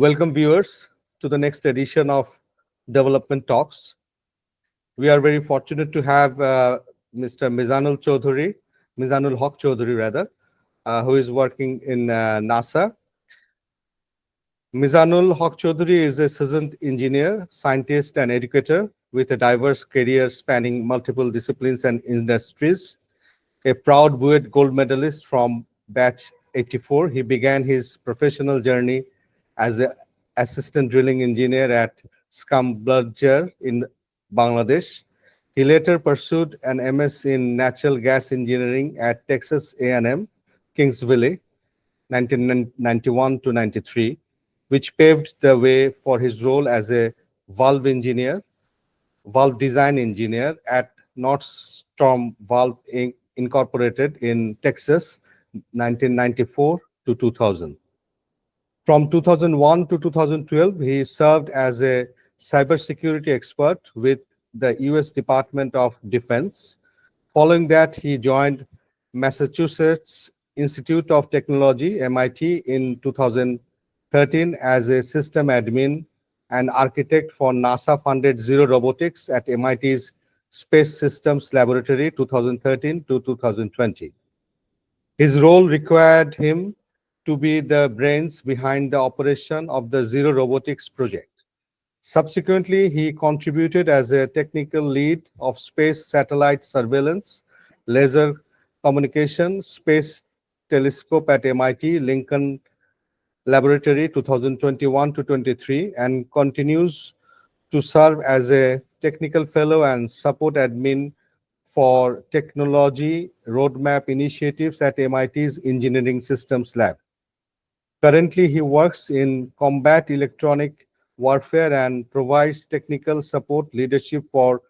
Welcome, viewers, to the next edition of Development Talks. We are very fortunate to have Mr. Mizanul Haq Chowdhury, rather, who is working in NASA. Mizanul Haq Chowdhury is a seasoned engineer, scientist, and educator with a diverse career spanning multiple disciplines and industries. A proud Buet gold medalist from batch 84, he began his professional journey as an assistant drilling engineer at Scambler in Bangladesh. He later pursued an MS in natural gas engineering at Texas A&M, Kingsville, 1991 to 93, which paved the way for his role as a valve design engineer at Northstorm Valve Incorporated in Texas, 1994 to 2000. From 2001 to 2012, he served as a cybersecurity expert with the US Department of Defense. Following that, he joined Massachusetts Institute of Technology, MIT, in 2013 as a system admin and architect for NASA-funded Zero Robotics at MIT's Space Systems Laboratory, 2013 to 2020. His role required him to be the brains behind the operation of the Zero Robotics project. Subsequently, he contributed as a technical lead of space satellite surveillance, laser communication, space telescope at MIT Lincoln Laboratory 2021 to 23, and continues to serve as a technical fellow and support admin for technology roadmap initiatives at MIT's Engineering Systems Lab. Currently, he works in combat electronic warfare and provides technical support leadership for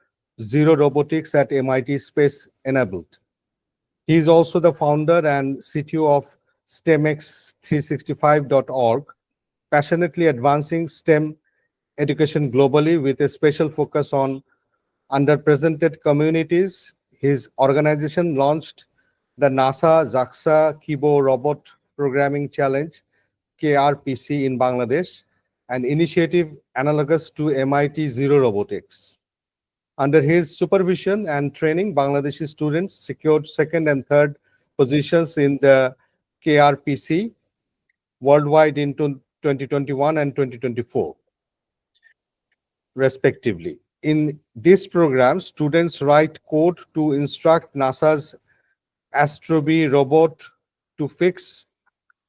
Zero Robotics at MIT Space Enabled. He is also the founder and CTO of STEMx365.org, passionately advancing STEM education globally with a special focus on underrepresented communities. His organization launched the NASA JAXA Kibo Robot Programming Challenge, KRPC, in Bangladesh, an initiative analogous to MIT Zero Robotics. Under his supervision and training, Bangladeshi students secured second and third positions in the KRPC worldwide in 2021 and 2024, respectively. In this program, students write code to instruct NASA's Astrobee robot to fix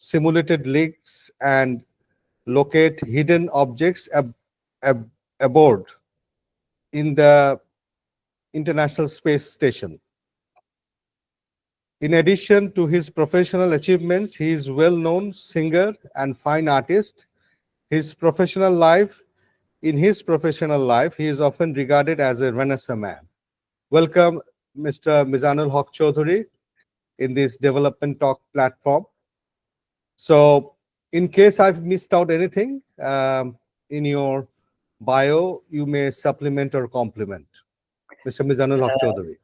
simulated leaks and locate hidden objects aboard in the International Space Station. In addition to his professional achievements, he is a well-known singer and fine artist. In his professional life, he is often regarded as a Renaissance man. Welcome, Mr. Mizanul Haq Chowdhury, in this Development Talk platform. So, in case I've missed out anything in your bio, you may supplement or complement. Mr. Mizanul Haq Chowdhury.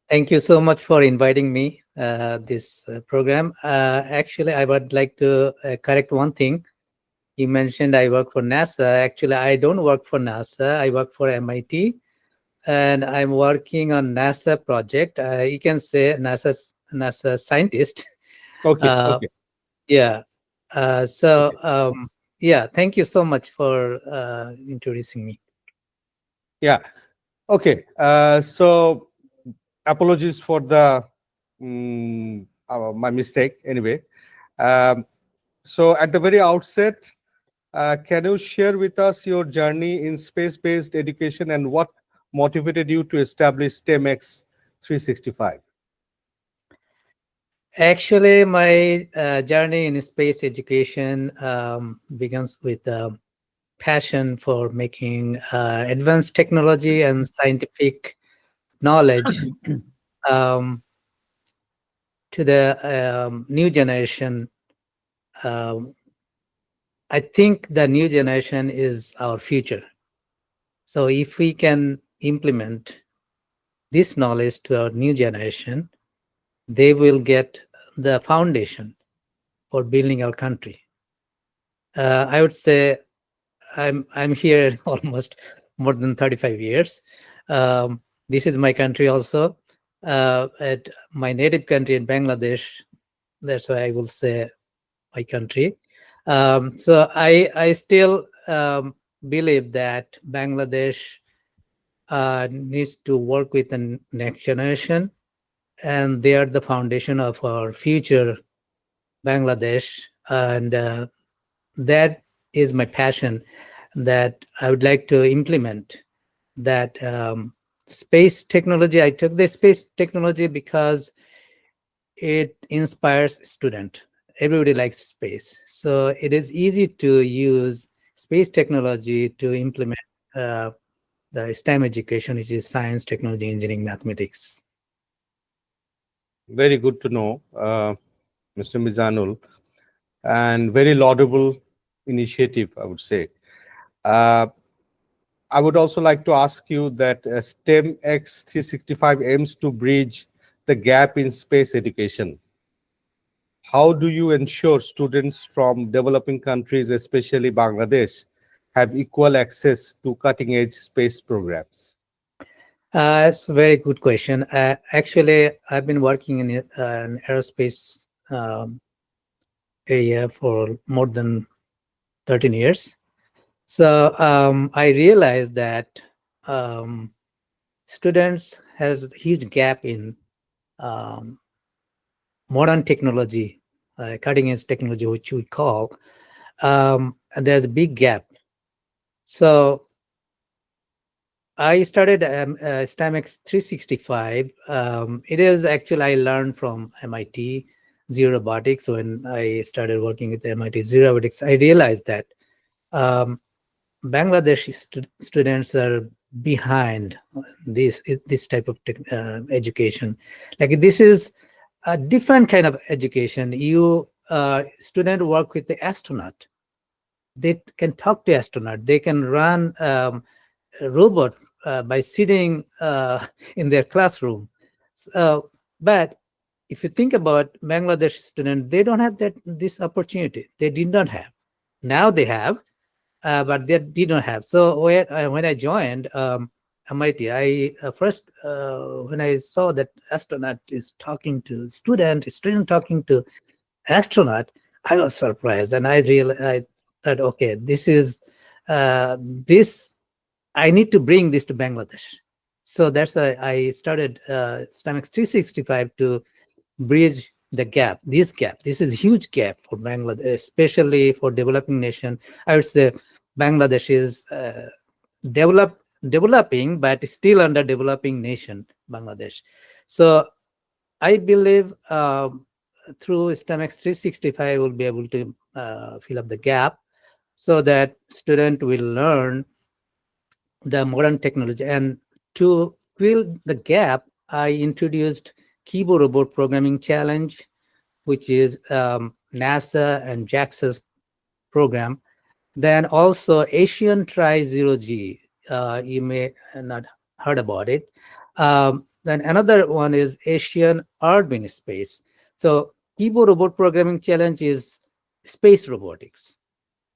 Thank you so much for inviting me this program. Actually, I would like to correct one thing. You mentioned I work for NASA. Actually, I don't work for NASA. I work for MIT, and I'm working on NASA project. You can say NASA scientist. Okay. Okay. Yeah. Yeah. Thank you so much for introducing me. Yeah. Okay. So apologies for the my mistake. Anyway, so at the very outset, can you share with us your journey in space-based education and what motivated you to establish STEMx 365? Actually, my journey in space education begins with passion for making advanced technology and scientific knowledge to the new generation. I think the new generation is our future. So if we can implement this knowledge to our new generation, they will get the foundation for building our country. I would say I'm here almost more than 35 years. This is my country also. At my native country in Bangladesh, that's why I will say my country. So I still believe that Bangladesh needs to work with the next generation, and they are the foundation of our future Bangladesh. And that is my passion, that I would like to implement that space technology. I took the space technology because it inspires student. Everybody likes space, so it is easy to use space technology to implement uh, the STEM education, which is science, technology, engineering, mathematics. Very good to know, Mr. Mizanul, and very laudable initiative, I would say. Uh, I would also like to ask you that STEM X 365 aims to bridge the gap in space education. How do you ensure students from developing countries, especially Bangladesh, have equal access to cutting edge space programs? It's a very good question. Actually, I've been working in an aerospace area for more than 13 years. So I realized that um, students has a huge gap in um, modern technology, cutting edge technology, which we call. And there's a big gap. So I started STEMX 365. It is actually I learned from MIT Zero Robotics. When I started working with MIT Zero Robotics, I realized that um, Bangladeshi students are behind this type of education. Like this is a different kind of education. You student work with the astronaut. They can talk to astronaut. They can run a robot by sitting in their classroom. But if you think about Bangladesh students, they don't have that this opportunity. They did not have. Now they have, but they did not have. So when I joined MIT, I first when I saw that astronaut is talking to student talking to astronaut, I was surprised, and I thought, okay, this I need to bring this to Bangladesh. So that's why I started STEMX 365 to bridge the gap. This gap, this is a huge gap for Bangladesh, especially for developing nation. I would say Bangladesh is developing, but still under developing nation, Bangladesh. So I believe through STEMX 365, we'll be able to fill up the gap so that student will learn the modern technology. And to fill the gap, I introduced Keyboard Robot Programming Challenge, which is NASA and JAXA's program. Then also Asian Try Zero G. You may not heard about it. Then another one is Asian Urban Space. So Keyboard Robot Programming Challenge is space robotics.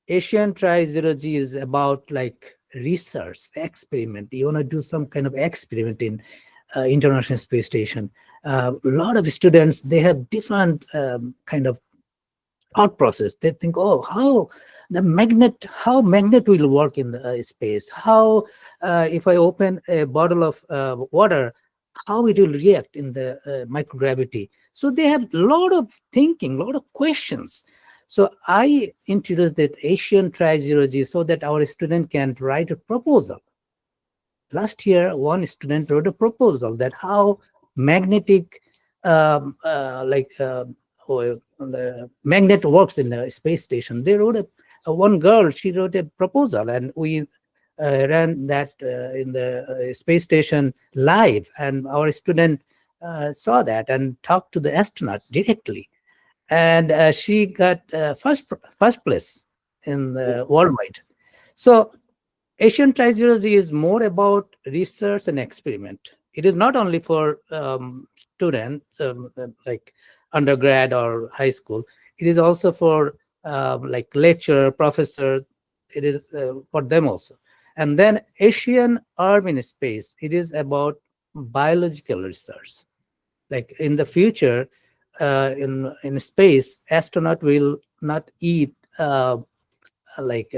Asian Try Zero G is about like research experiment. You want to do some kind of experiment in International Space Station. A lot of students, they have different kind of thought process. They think, oh, how magnet will work in the space? How if I open a bottle of water, how it will react in the microgravity? So they have a lot of thinking, a lot of questions. So I introduced that Asian Try Zero G so that our student can write a proposal. Last year, one student wrote a proposal that how magnetic, like the magnet works in the space station. They wrote one girl, she wrote a proposal, and we ran that in the space station live, and our student saw that and talked to the astronaut directly, and she got first place in the worldwide. So Asian triology is more about research and experiment. It is not only for students like undergrad or high school. It is also for like lecturer, professor. It is for them also. And then Asian urban space. It is about biological research. Like in the future, in space, astronaut will not eat like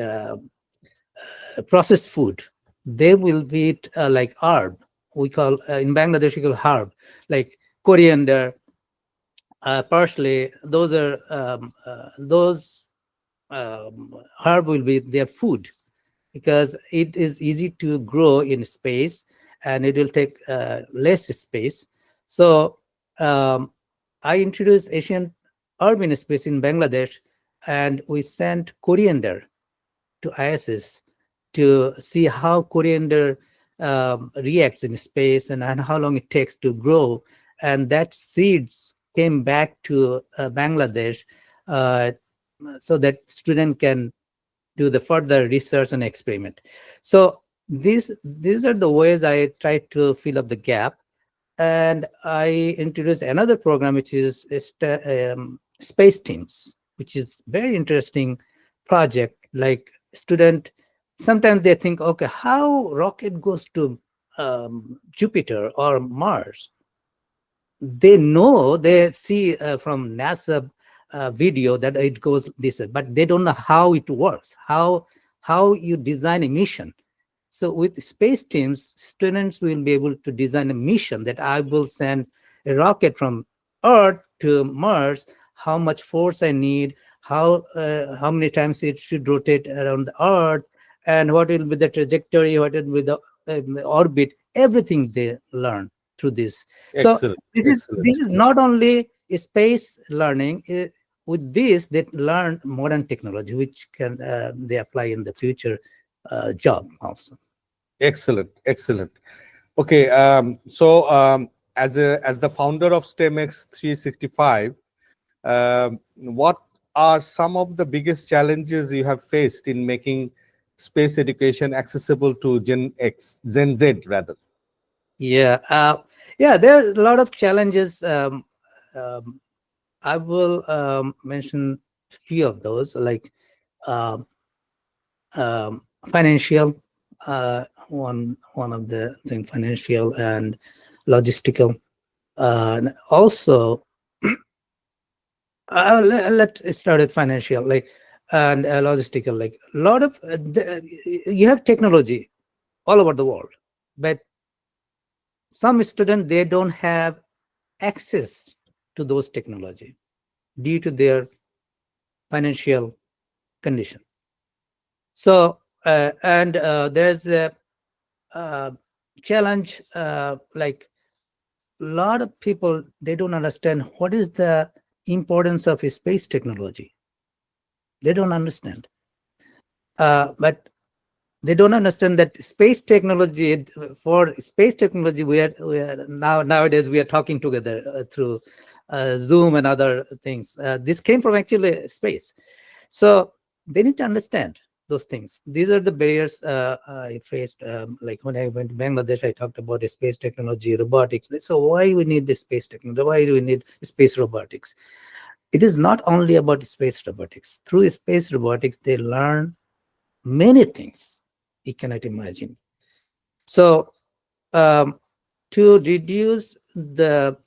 processed food. They will eat like herb. We call in Bangladesh we call herb, like coriander, parsley. Those herb will be their food because it is easy to grow in space and it will take less space. So um, I introduced Asian urban space in Bangladesh, and we sent coriander to ISS to see how coriander reacts in space and how long it takes to grow. And that seeds came back to Bangladesh uh, so that student can do the further research and experiment. So these are the ways I try to fill up the gap. And I introduced another program which is space teams, which is very interesting project. Like student, sometimes they think, okay, how rocket goes to Jupiter or Mars? They know, they see from NASA video that it goes this way, but they don't know how it works, how you design a mission. So with space teams, students will be able to design a mission that I will send a rocket from Earth to Mars, how much force I need, how many times it should rotate around the Earth, and what will be the trajectory, what will be the orbit, everything they learn through this. So Excellent, excellent. this is not only space learning. With this, they learn modern technology, which can they apply in the future job also. Excellent, excellent. Okay, as the founder of STEMX 365, what are some of the biggest challenges you have faced in making space education accessible to Gen Z rather? Yeah, yeah. There are a lot of challenges. Um, I will mention a few of those, like um, financial. One of the thing, financial and logistical. And also, let's start with financial, like and logistical. Like a lot of you have technology all over the world, but some students they don't have access to those technology due to their financial condition. So and there's a uh, challenge, like a lot of people they don't understand what is the importance of space technology. They don't understand, but they don't understand that space technology, for space technology we are nowadays we are talking together through Zoom and other things. This came from actually space. So they need to understand those things. These are the barriers I faced. Like when I went to Bangladesh, I talked about the space technology, robotics. So why we need the space technology? Why do we need space robotics? It is not only about space robotics. Through space robotics, they learn many things you cannot imagine. So um, to reduce the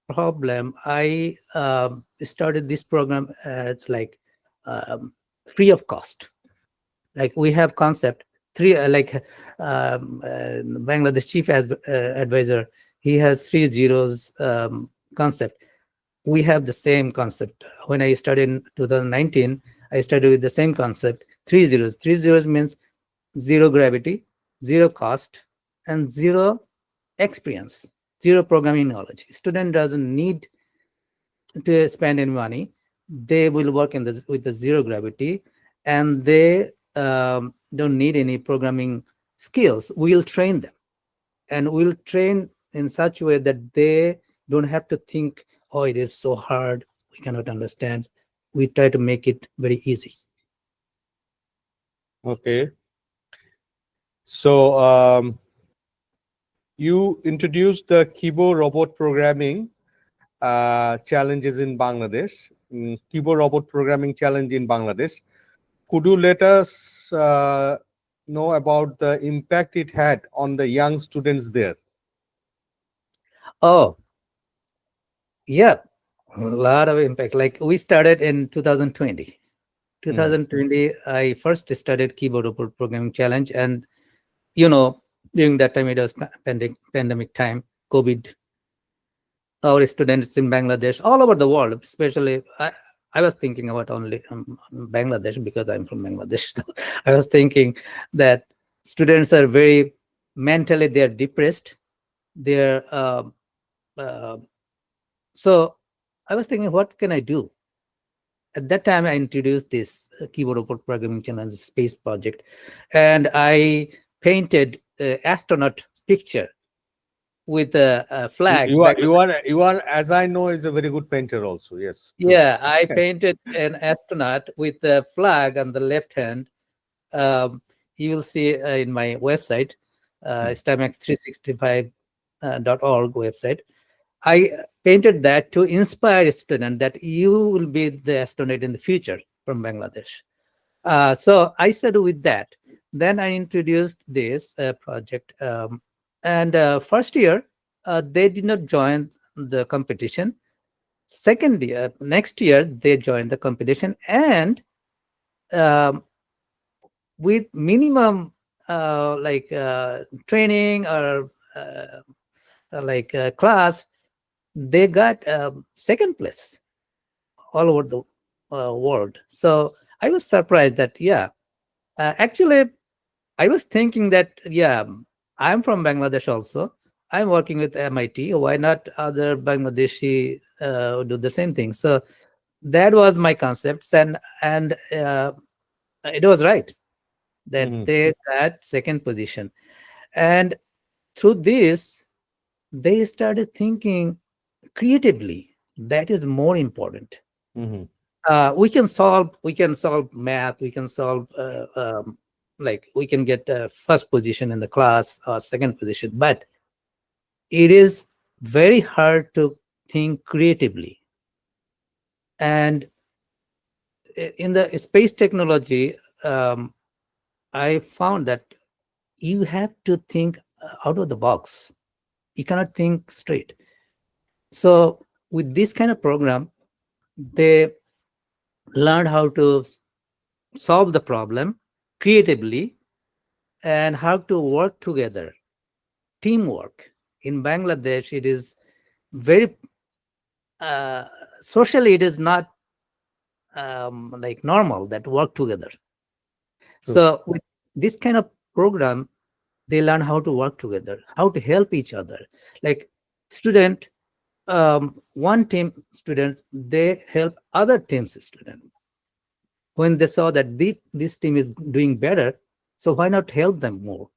problem, I started this program as like um, free of cost. Like we have concept three, Bangladesh chief advisor, he has three zeros concept. We have the same concept. When I started in 2019, I started with the same concept, three zeros. Three zeros means zero gravity, zero cost, and zero experience, zero programming knowledge. Student doesn't need to spend any money. They will work in the with the zero gravity, and they don't need any programming skills. We'll train them, and we'll train in such a way that they don't have to think, oh, it is so hard, we cannot understand. We try to make it very easy. Okay, so you introduced the Kibo robot programming challenges in Bangladesh, keyboard robot programming challenge in Bangladesh. Could you let us know about the impact it had on the young students there? Oh, yeah, a lot of impact. Like we started in 2020. Mhm. 2020, I first studied keyboard robot programming challenge, and you know, during that time it was pandemic time, COVID. Our students in Bangladesh, all over the world, especially I was thinking about only Bangladesh because I'm from Bangladesh. So I was thinking that students are very mentally they're depressed. They're uh, so I was thinking, what can I do? At that time, I introduced this keyboard robot programming challenge space project, and I painted astronaut picture with a flag. You are, as I know, is a very good painter also. Yes, true. Yeah, I painted an astronaut with a flag on the left hand. Um, you will see in my website, STEMX365.org website. I painted that to inspire a student that you will be the astronaut in the future from Bangladesh. So I started with that. Then I introduced this project. And first year, they did not join the competition. Second year, next year, they joined the competition, and um, with minimum training or class, they got second place all over the world. So I was surprised that, yeah, actually, I was thinking that, yeah, I'm from Bangladesh also. I'm working with MIT. Why not other Bangladeshi do the same thing? So that was my concepts, and it was right that Mhm, they got second position. And through this, they started thinking creatively. That is more important. mhm, We can solve math, we can solve like we can get first position in the class or second position, but it is very hard to think creatively. And in the space technology, I found that you have to think out of the box. You cannot think straight. So with this kind of program, they learn how to solve the problem creatively and how to work together, teamwork. In Bangladesh, it is very uh, socially, it is not like normal that work together. true. So with this kind of program, they learn how to work together, how to help each other. Like student, one team students, they help other teams student. When they saw that this team is doing better, so why not help them more?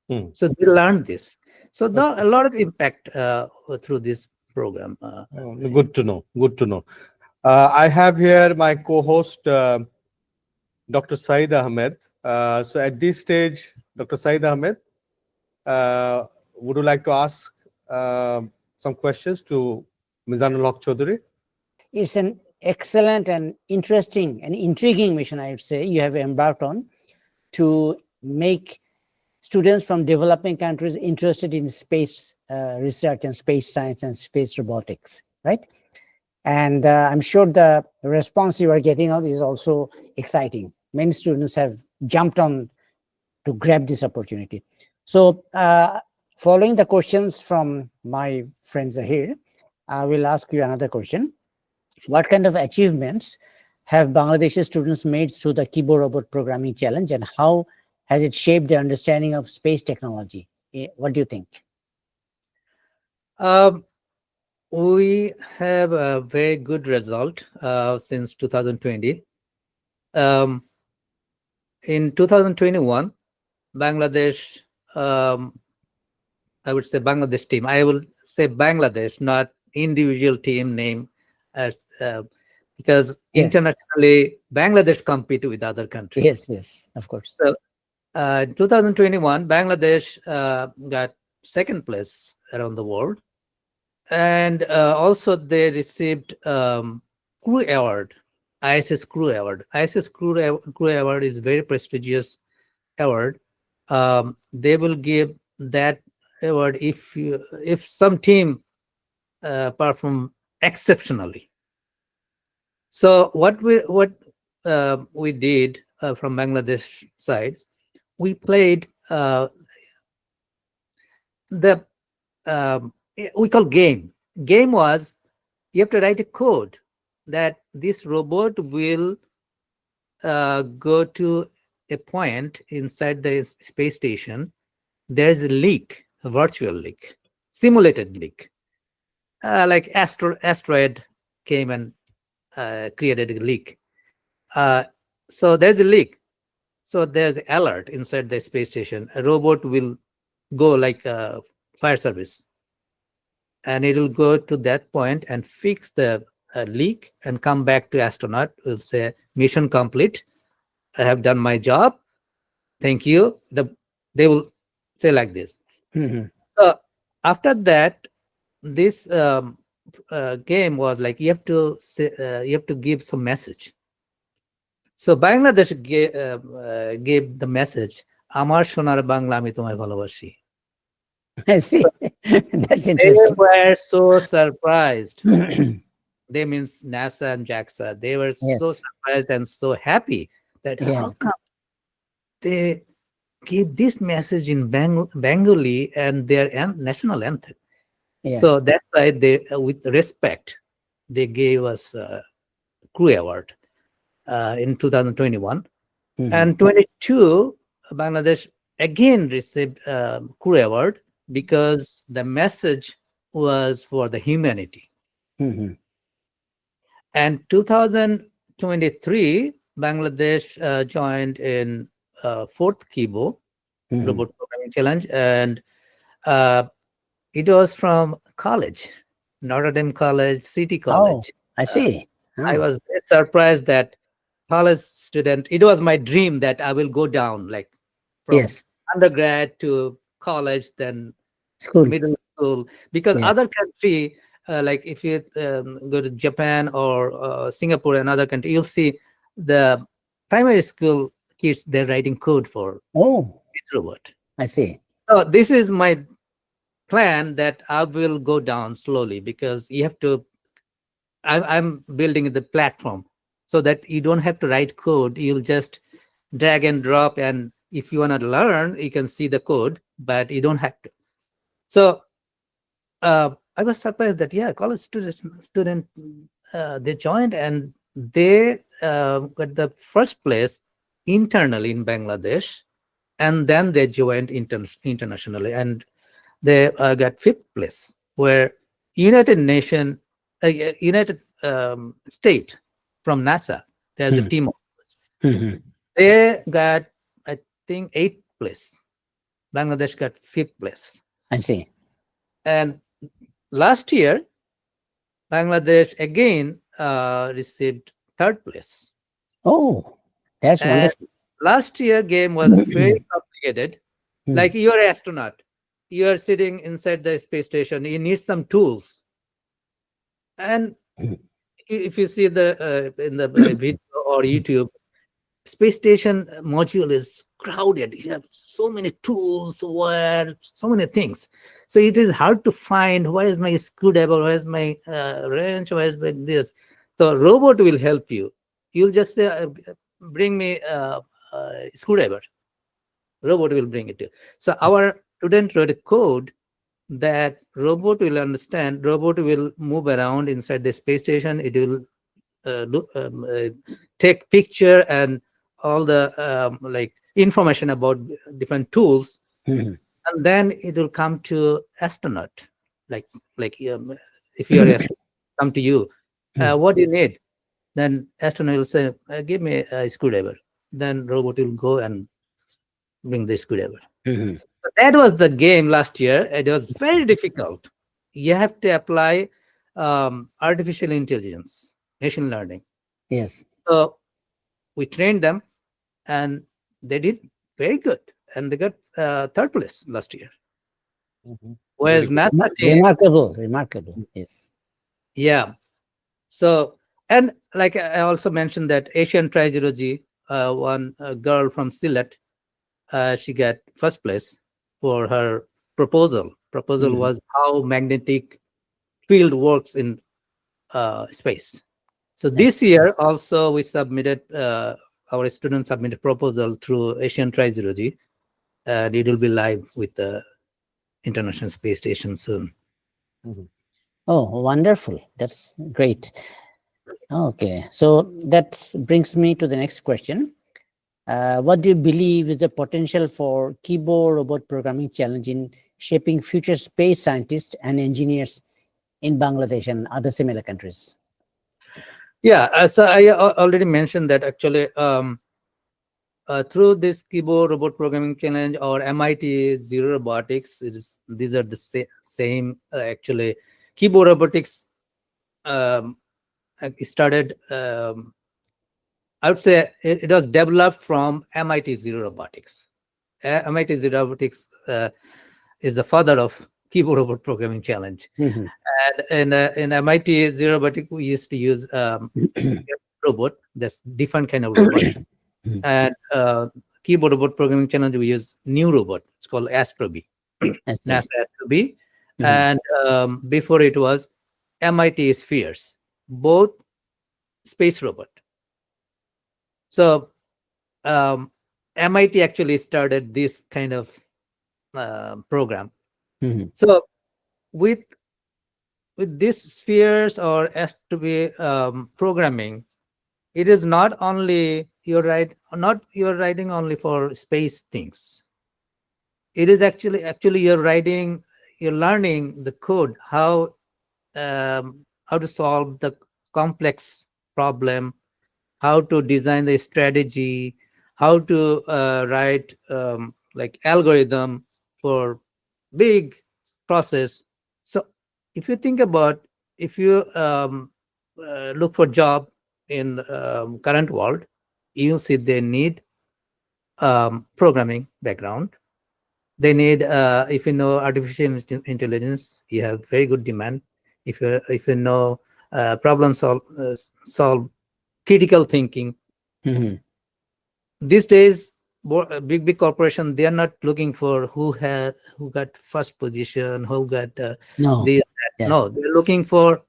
Hmm. So they learned this. So a Okay. lot of impact through this program. Good to know. Good to know. I have here my co-host, Dr. Saeed Ahmed. So at this stage, Dr. Saeed Ahmed, would you like to ask some questions to Mizanul Chowdhury? It's an excellent and interesting and intriguing mission, I would say, you have embarked on to make students from developing countries interested in space research and space science and space robotics, right? And I'm sure the response you are getting out is also exciting. Many students have jumped on to grab this opportunity. So, following the questions from my friends here, I will ask you another question. What kind of achievements have Bangladeshi students made through the keyboard robot programming challenge, and how has it shaped their understanding of space technology? What do you think? Um, we have a very good result since 2020. Um, in 2021, Bangladesh, um, I would say Bangladesh team. I will say Bangladesh, not individual team name, as because Yes, internationally Bangladesh compete with other countries. yes, of course. So, in 2021, Bangladesh got second place around the world, And also they received Crew Award, ISS Crew Award. Crew Award is very prestigious award. They will give that award if some team perform exceptionally. So what we did from Bangladesh side, we played the we call game. Game was you have to write a code that this robot will go to a point inside the space station. There's a leak, a virtual leak, simulated leak, like asteroid came and created a leak. So there's a leak. So there's the alert inside the space station. A robot will go like a fire service, and it will go to that point and fix the leak and come back to astronaut. Will say mission complete. I have done my job. Thank you. They will say like this. Mhm. So after that, this game was like you have to say, you have to give some message. So Bangladesh gave the message, "Amar sonar Bangla ami tomay bhalobashi." I see. That's They interesting. were so surprised. They means NASA and JAXA. They were so Yes. surprised and so happy that Yeah. how come they gave this message in Bengali and their national anthem. Yeah. So that's why they, with respect, they gave us a Crew Award in 2021. Mhm. And 22, Bangladesh again received Crew Award because the message was for the humanity. Mhm. And 2023, Bangladesh joined in fourth Kibo Mhm. Robot Programming Challenge, and uh, it was from college, Notre Dame College, City Oh, College. I see. I Oh, was very surprised that college student. It was my dream that I will go down like from yes. undergrad to college, then School. middle school, because Yeah. other country like if you go to Japan or Singapore, another country, you'll see the primary school kids, they're writing code for Oh, this robot. I see. So this is my plan that I will go down slowly, because you have to I'm building the platform so that you don't have to write code. You'll just drag and drop, and if you want to learn, you can see the code, but you don't have to. So I was surprised that college student they joined, and they got the first place internally in Bangladesh, and then they joined internationally, and they got fifth place, where United State from NASA, there's a Mhm. team. Mhm. They got, I think, eighth place. Bangladesh got fifth place, I see. and last year Bangladesh again received third place. Oh, that's And wonderful. last year game was very complicated. Mhm. Like you're an astronaut, you are sitting inside the space station. You need some tools, and Mhm. if you see the in the video or YouTube, space station module is crowded. You have so many tools, where so many things. So it is hard to find where is my screwdriver, where is my wrench, where is my this. So robot will help you. You'll just say, bring me a screwdriver. Robot will bring it to you. So our student wrote a code that robot will understand. Robot will move around inside the space station. It will take picture and all the like information about different tools, Mhm. and then it will come to astronaut, like if you are an astronaut, come to you, Mhm. what do you need? Then astronaut will say, give me a screwdriver. Then robot will go and bring the screwdriver. Mhm. So that was the game last year. It was very difficult. You have to apply artificial intelligence, machine learning. Yes. So we trained them, and they did very good, and they got third place last year. Mhm. Whereas good. NASA team, Remarkable, remarkable. Yes. yeah. So, and like I also mentioned that Asian Tri-Zero-G, one girl from Sylhet, she got first place for her proposal. Proposal Mhm. was how magnetic field works in space. So this year also we submitted, our students submitted proposal through Asian Tri-Zero-G, and it will be live with the International Space Station soon. Mhm. Oh, wonderful. That's great. Okay, so that brings me to the next question. What do you believe is the potential for keyboard robot programming challenge in shaping future space scientists and engineers in Bangladesh and other similar countries? Yeah, so I already mentioned that actually through this keyboard robot programming challenge or MIT Zero Robotics, these are the same actually. Keyboard robotics um, started. I would say it was developed from MIT Zero Robotics. MIT Zero Robotics is the father of keyboard robot programming challenge. Mhm. And in MIT Zero Robotics, we used to use sphere robot, that's different kind of robot. Mhm. And keyboard robot programming challenge, we use new robot. It's called Astrobee, I see. NASA Astrobee. Mhm. And before it was MIT Spheres, both space robot. So MIT actually started this kind of program. Mhm. So with this spheres or Astrobee programming, it is not only you're writing only for space things. It is actually you're learning the code, how to solve the complex problem, how to design the strategy, how to write like algorithm for big process. So if you think about, if you look for job in current world, you see they need programming background. They need, if you know artificial intelligence, you have very good demand. If you know solve critical thinking. Mhm. These days, big corporation, they are not looking for who got first position, who got No. this. Yeah. No, they're looking for,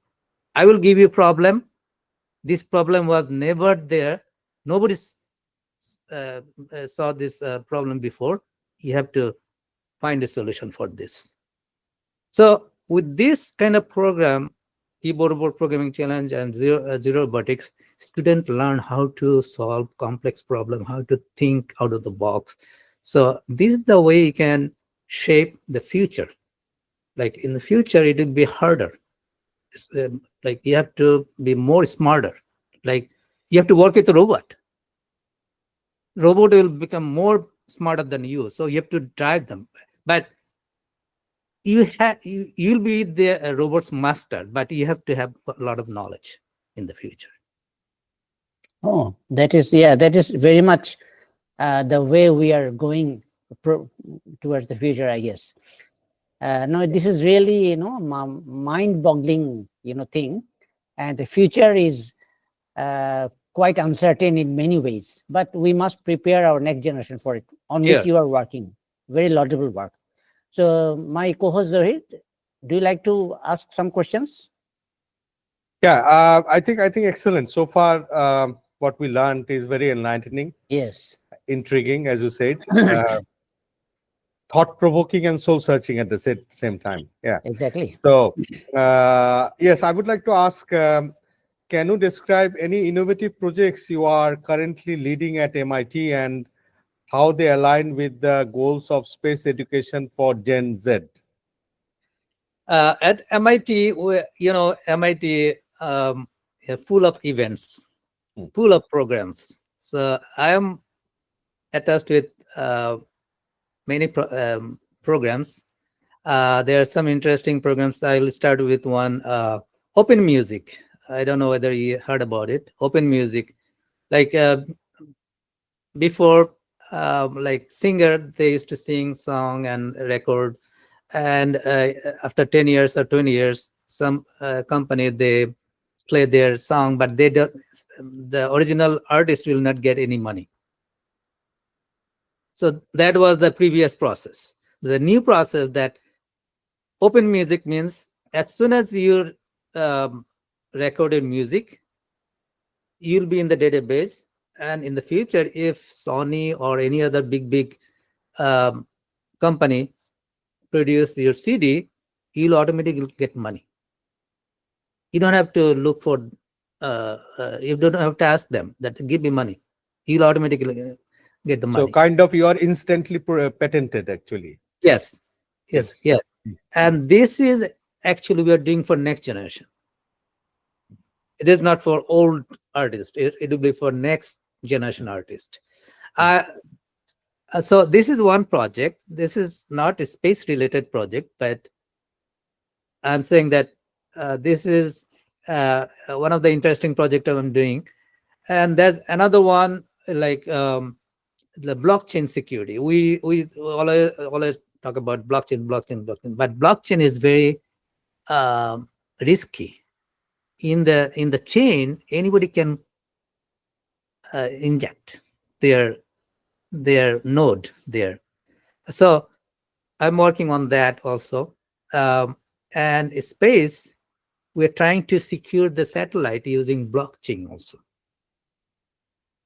I will give you problem. This problem was never there. Nobody saw this problem before. You have to find a solution for this. So with this kind of program, keyboard robot programming challenge and zero robotics, students learn how to solve complex problem, how to think out of the box. So this is the way you can shape the future. Like in the future, it will be harder. Like you have to be more smarter. Like you have to work with a robot. Robot will become more smarter than you. So you have to drive them. But you'll be the robot's master, but you have to have a lot of knowledge in the future. Oh, that is, yeah, that is very much the way we are going towards the future, I guess. No, this is really, mind-boggling, thing, and the future is quite uncertain in many ways. But we must prepare our next generation for it, on which Sure. you are working. Very laudable work. So, my co-host Zohir, do you like to ask some questions? Yeah, I think excellent. So far, what we learned is very enlightening, Yes. intriguing, as you said, thought-provoking, and soul-searching at the same time. Yeah. Exactly. So, yes, I would like to ask, can you describe any innovative projects you are currently leading at MIT and how they align with the goals of space education for Gen Z? At MIT, MIT full of events, Hmm. full of programs. So I am attached with many programs. There are some interesting programs. I will start with one, Open Music. I don't know whether you heard about it. Open Music, like before, like singer, they used to sing song and record and after 10 years or 20 years, some company, they play their song, but they don't, the original artist will not get any money. So that was the previous process. The new process, that open music, means as soon as you recorded music, you'll be in the database, and in the future, if Sony or any other big um, company produce your CD, you'll automatically get money. You don't have to look for, you don't have to ask them that give me money. You'll automatically get the So money. kind of you are instantly patented actually. Yes, yes, Yes. yes. And this is actually we are doing for next generation. It is not for old artists. It will be for next generation artist. So this is one project. This is not a space related project, but I'm saying that this is one of the interesting projects I'm doing. And there's another one, like the blockchain security. We always talk about blockchain, but blockchain is very risky. In the chain, anybody can inject their node there. So I'm working on that also. And space, we're trying to secure the satellite using blockchain also.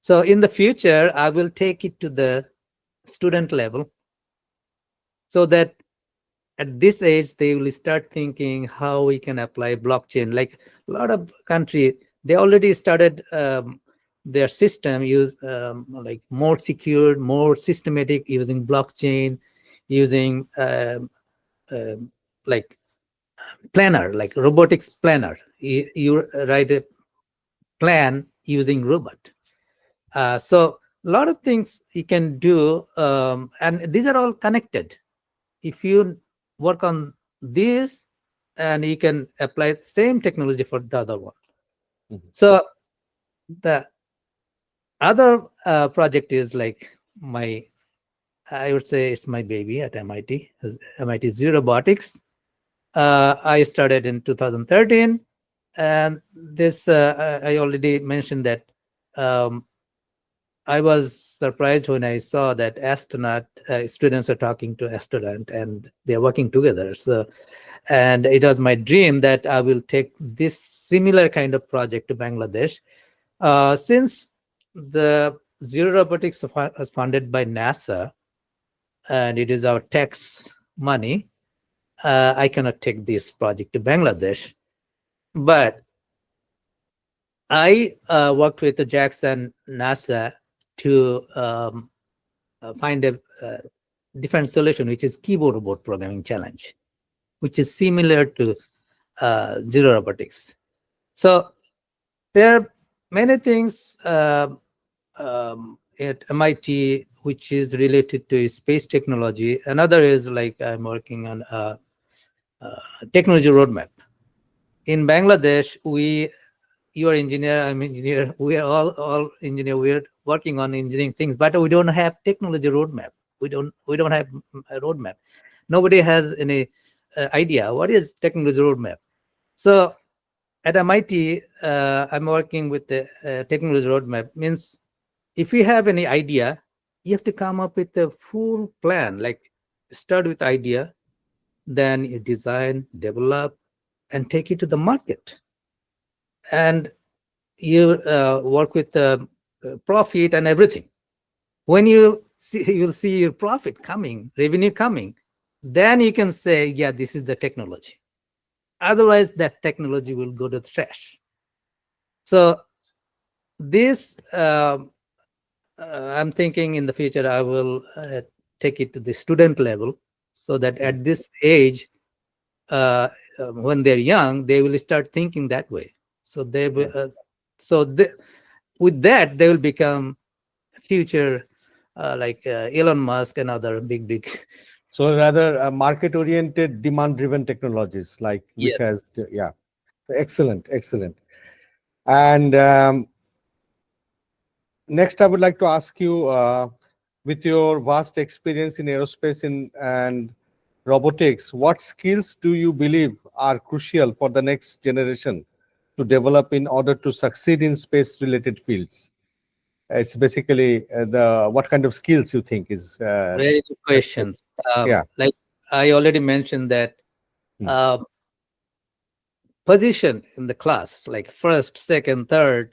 So in the future, I will take it to the student level, so that at this age, they will start thinking how we can apply blockchain. Like a lot of country, they already started their system use like more secure, more systematic, using blockchain, using like planner, like robotics planner. You write a plan using robot. So a lot of things you can do, and these are all connected. If you work on this, and you can apply the same technology for the other one. So the other project is like I would say it's my baby at MIT, MIT Robotics. I started in 2013, and this I already mentioned that I was surprised when I saw that astronaut students are talking to astronaut, and they're working together. So, and it was my dream that I will take this similar kind of project to Bangladesh. Since the Zero Robotics was funded by NASA, and it is our tax money, I cannot take this project to Bangladesh. But I worked with the JAX and NASA to find a different solution, which is keyboard robot programming challenge, which is similar to Zero Robotics. So there are many things at MIT which is related to space technology. Another is like I'm working on a technology roadmap. In Bangladesh, you are engineer, I'm engineer, we are all engineer, we're working on engineering things, but we don't have technology roadmap. We don't have a roadmap. Nobody has any idea what is technology roadmap. So at MIT, I'm working with the technology roadmap. Means if you have any idea, you have to come up with a full plan, like start with idea, then you design, develop, and take it to the market. And you work with the profit and everything. When you'll see your profit coming, revenue coming, then you can say, yeah, this is the technology. Otherwise, that technology will go to the trash. So this, I'm thinking in the future, I will take it to the student level, so that at this age, when they're young, they will start thinking that way. So they will, with that, they will become future like Elon Musk and other big. So rather market-oriented, demand-driven technologies, like which Yes. has, yeah, excellent, excellent. And next, I would like to ask you, with your vast experience in aerospace and robotics, what skills do you believe are crucial for the next generation to develop in order to succeed in space-related fields? It's basically the what kind of skills you think is Very good necessary? questions. Yeah. Like I already mentioned that Hmm. uh, position in the class, like first, second, third,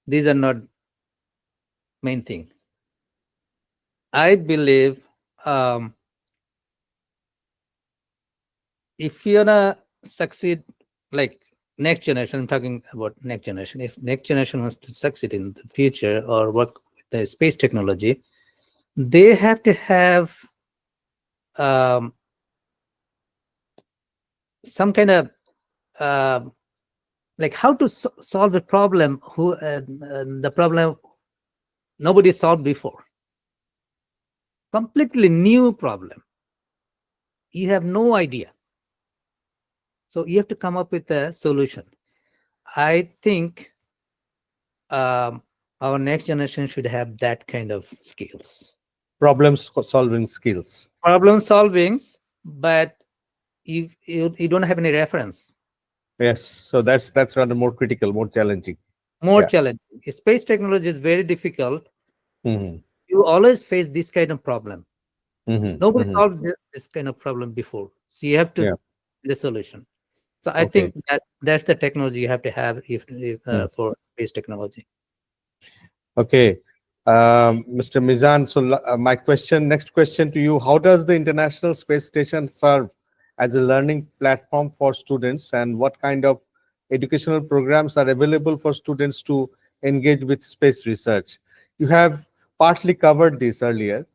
these are not main thing. I believe um, if you're gonna succeed, like next generation, I'm talking about next generation. If next generation wants to succeed in the future or work with the space technology, they have to have um, some kind of uh, like how to solve a problem who the problem nobody solved before, completely new problem, you have no idea, so you have to come up with a solution. I think um, our next generation should have that kind of skills, Solving skills. problem solvings, but you don't have any reference. Yes. So that's rather more critical, more challenging. More Yeah. challenging. Space technology is very difficult. Hmm. You always face this kind of problem. Hmm. Nobody Hmm. solved this kind of problem before, so you have to Yeah. the solution. So I Okay. think that that's the technology you have to have if Hmm. for space technology. Okay. Mr. Mizan, so my next question to you, how does the International Space Station serve as a learning platform for students, and what kind of educational programs are available for students to engage with space research? You have partly covered this earlier,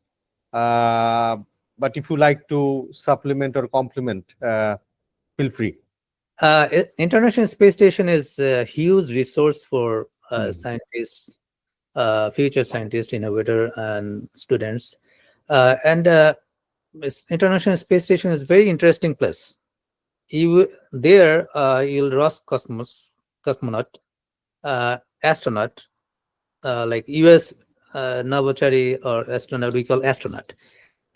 uh, but if you like to supplement or complement, feel free. International Space Station is a huge resource for Hmm. scientists, future scientists, innovator, and students. And International Space Station is very interesting place. There you'll cosmonaut, astronaut, like US Novochary or astronaut, we call astronaut.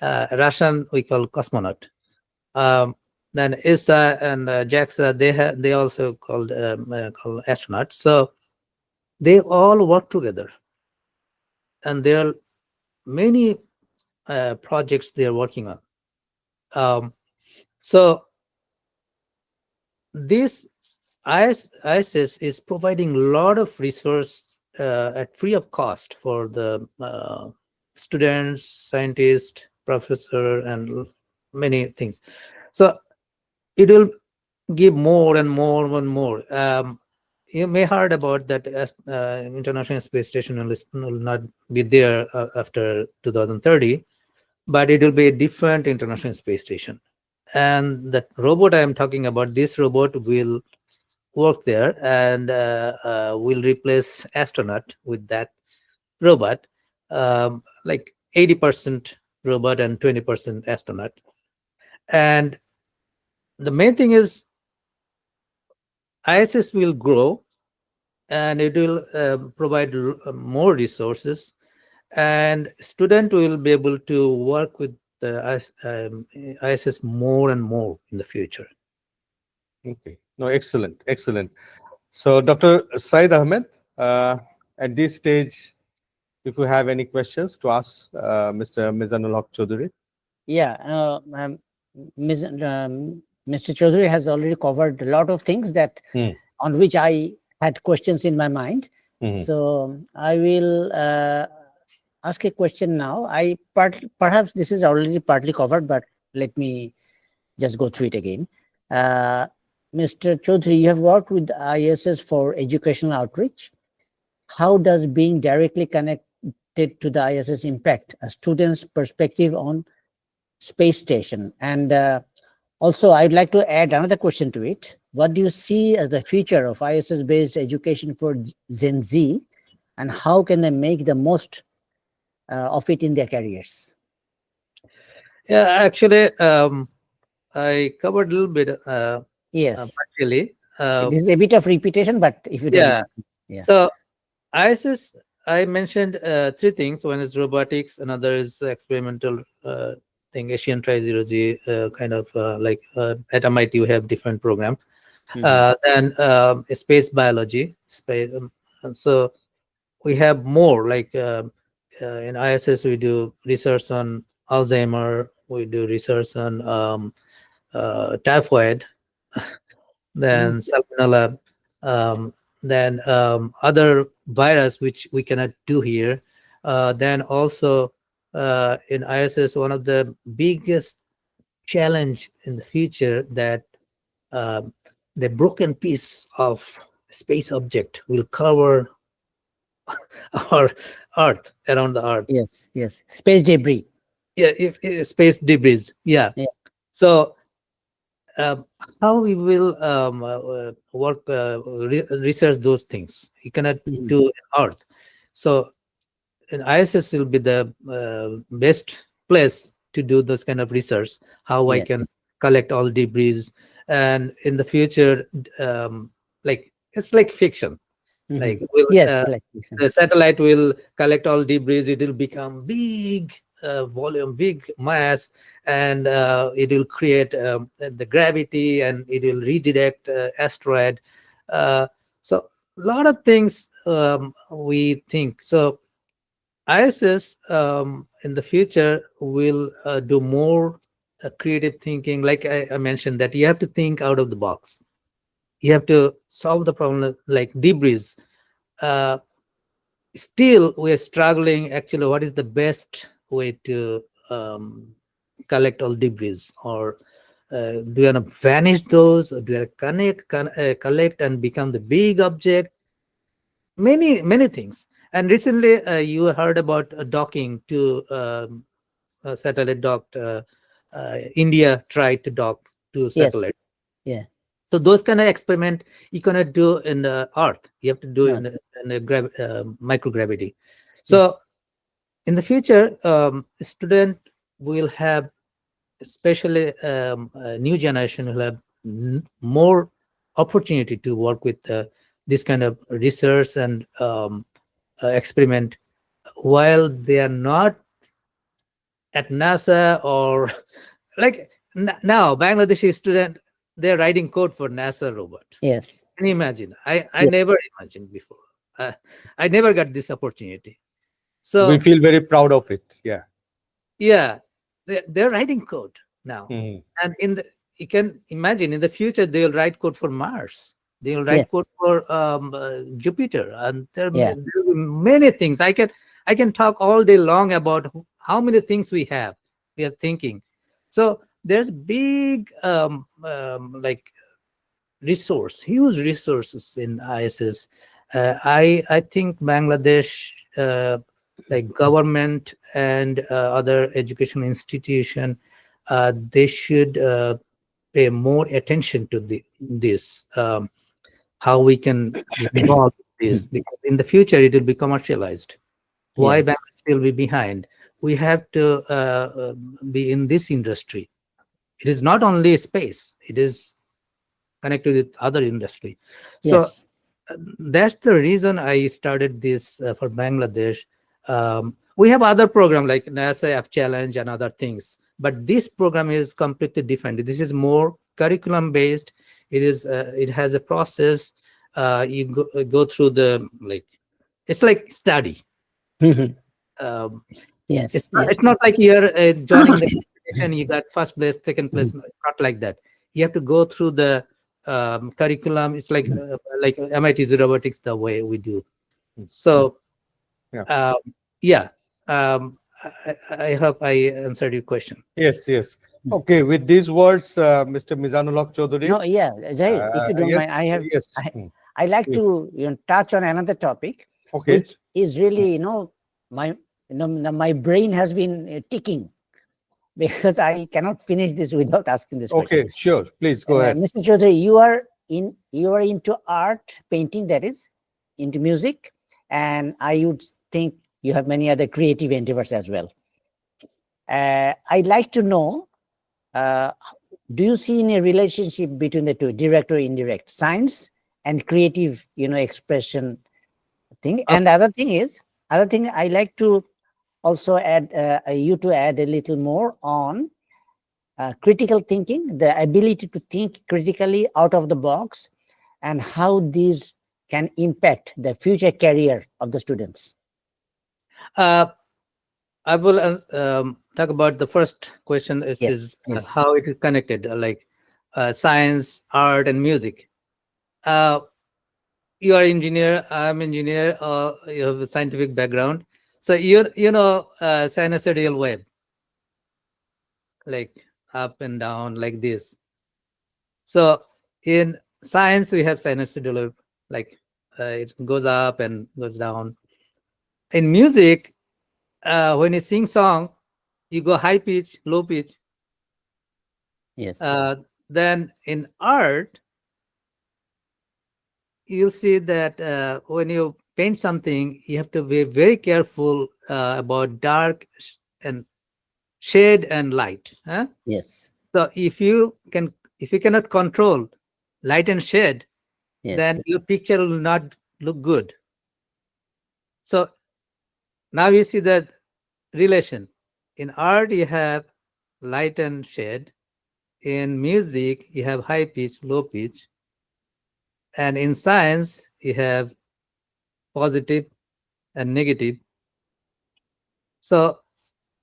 Russian, we call cosmonaut. Um, then ISA and JAXA, they also call astronauts. So they all work together, and there are many projects they are working on. So this ISS is providing a lot of resource at free of cost for the students, scientists, professor, and many things. So it will give more and more and more. You may heard about that International Space Station will not be there after 2030, but it will be a different International Space Station. And that robot I am talking about, this robot will work there and will replace astronaut with that robot, like 80% robot and 20% astronaut. And the main thing is ISS will grow and it will provide more resources, and student will be able to work with the ISS more and more in the future. Okay. No, excellent, excellent. So, Dr. Said Ahmed, at this stage, if you have any questions to ask Mr. Mizanul Chowdhury. Yeah, Mr. Chaudhary has already covered a lot of things that Hmm. on which I had questions in my mind. Mhm. So I will ask a question now. Perhaps this is already partly covered, but let me just go through it again. Uh, Mr. Chaudhary, you have worked with ISS for educational outreach. How does being directly connected to the ISS impact a student's perspective on space station? And also, I'd like to add another question to it. What do you see as the future of ISS-based education for Gen Z, and how can they make the most of it in their careers? Yeah, actually, I covered a little bit Yes, partially. this is a bit of repetition, but if you don't Yeah. mind. Yeah. So ISS, I mentioned three things. One is robotics, another is experimental think Asian Tri-Zero-G kind of like at MIT we have different program. Then space biology, space. And so we have more like in ISS we do research on Alzheimer, we do research on typhoid, then salmonella, then other virus which we cannot do here. Then also in ISS, one of the biggest challenge in the future that um, the broken piece of space object will cover our Earth, around the Earth. Yes, yes. Space debris. Yeah, if space debris. Yeah. Yeah. So how we will work research those things? You cannot do in Earth. So in ISS will be the best place to do those kind of research. How I Yes. can collect all debris, and in the future, like it's like fiction. Like Yes, like fiction. the satellite will collect all debris. It will become big volume, big mass, and it will create the gravity, and it will redirect asteroid. So a lot of things we think. So ISS in the future will do more creative thinking. Like I mentioned, that you have to think out of the box. You have to solve the problem like debris. Still, we're struggling. Actually, what is the best way to collect all debris? Or do you want to vanish those? Or do you want to collect and become the big object? Many things. And recently, you heard about docking to satellite docked. India tried to dock to satellite. Yeah. So those kind of experiment you cannot do in the Earth. You have to do in the microgravity. So in the future, student will have, especially a new generation, will have more opportunity to work with this kind of research and experiment while they are not at NASA or like now Bangladeshi student, they're writing code for NASA robot. Yes. Can you imagine? I never imagined before. I never got this opportunity. So We feel very proud of it. Yeah. yeah, they're writing code now, Mhm. and you can imagine in the future they'll write code for Mars. They'll write code for Jupiter, and there will be many things. I can talk all day long about how many things we are thinking. So there's big like huge resources in ISS. I think Bangladesh, like government and other educational institution, they should pay more attention to this. How we can involve this, because in the future it will be commercialized. Why Bangladesh will be behind? We have to be in this industry. It is not only space; it is connected with other industry. So that's the reason I started this for Bangladesh. We have other program like NASA App Challenge and other things, but this program is completely different. This is more curriculum based. It has a process. You go through it's like study. It's not like you're joining the competition. You got first place, second place. No, it's not like that. You have to go through the curriculum. It's like MIT's robotics, the way we do. So I hope I answered your question. Yes. Okay, with these words, Mr. Mizanul Chowdhury. No, Zahid, if you don't yes, mind, yes. I like to touch on another topic, which is really, my brain has been ticking because I cannot finish this without asking this question. Okay, sure. Please go ahead. Mr. Chowdhury, you are into art, painting, that is, into music, and I would think you have many other creative endeavors as well. I'd like to know, do you see any relationship between the two, direct or indirect, science and creative, expression thing? And the other thing I like to also add you to add a little more on critical thinking, the ability to think critically out of the box, and how these can impact the future career of the students. I will talk about the first question. Is Yes. how it is connected, like science, art, and music. You are engineer, I'm engineer, you have a scientific background. So you know sinusoidal wave, like up and down like this. So in science, we have sinusoidal wave, like it goes up and goes down. In music, when you sing song, you go high pitch, low pitch. Yes. Then in art, you'll see that when you paint something, you have to be very careful about dark and shade and light. Huh? Yes. So if you cannot control light and shade, Yes. then your picture will not look good. So now you see that relation. In art, you have light and shade. In music, you have high pitch, low pitch. And in science, you have positive and negative. So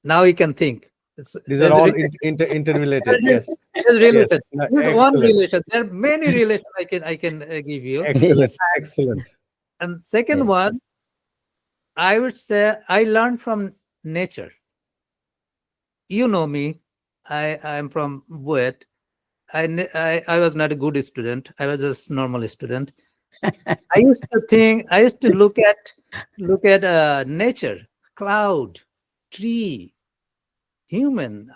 now you can think. These are There's all relation. interrelated. Yes. There's Yes. relation. No, This is one excellent. relation. There are many relations I can give you. Excellent. Yes. Excellent. And second Yes. one, I would say I learned from nature. You know me. I am from Buet. I was not a good student. I was just normal student. I used to think. I used to look at nature, cloud, tree, human.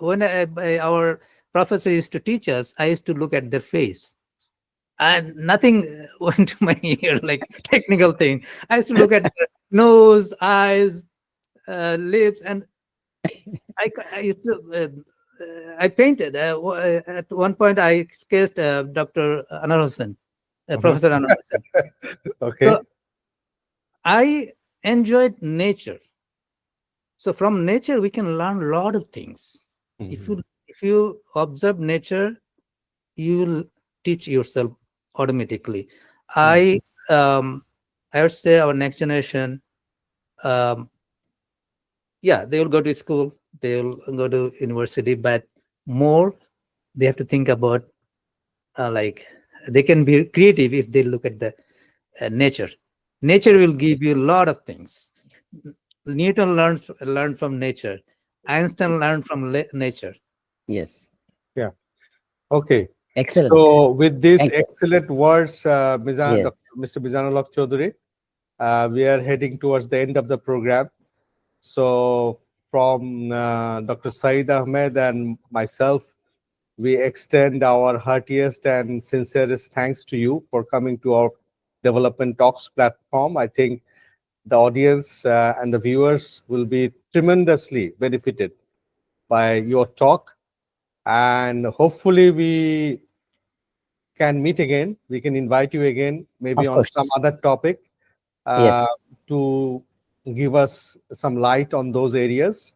Our professor used to teach us, I used to look at their face, and nothing went to my ear like technical thing. I used to look at their nose, eyes, lips, and I used to. I painted. At one point, I sketched Dr. Anar Hussain, Professor Anar Hussain. Okay. So I enjoyed nature. So from nature, we can learn a lot of things. If you observe nature, you will teach yourself automatically. I would say our next generation, yeah, they will go to school, they will go to university, but more they have to think about like they can be creative if they look at the nature. Nature will give you a lot of things. Newton learned from nature. Einstein learned from nature. Yes. Yeah. Okay. Excellent. So with these Thank you. excellent words, Yes. Mr. Mizanul Chowdhury, we are heading towards the end of the program. So from Dr. Saeed Ahmed and myself, we extend our heartiest and sincerest thanks to you for coming to our Development Talks platform. I think the audience and the viewers will be tremendously benefited by your talk. And hopefully we can meet again. We can invite you again, maybe Of on some course. other topic, Yes. to give us some light on those areas.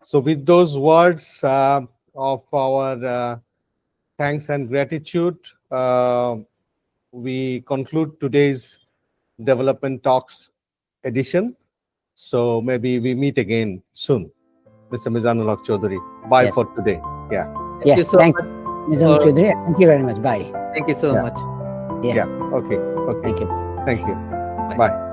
So with those words of our thanks and gratitude, we conclude today's Development Talks edition. So maybe we meet again soon. Mr. Mizanul Chowdhury. Bye Yes. for today. Yeah. Thank you so Thank much. you, Mizanul Chowdhury. Thank you very much. Bye. Thank you so Yeah. much. Yeah. Yeah. Okay. Okay. Thank you. Thank you. Bye. Bye.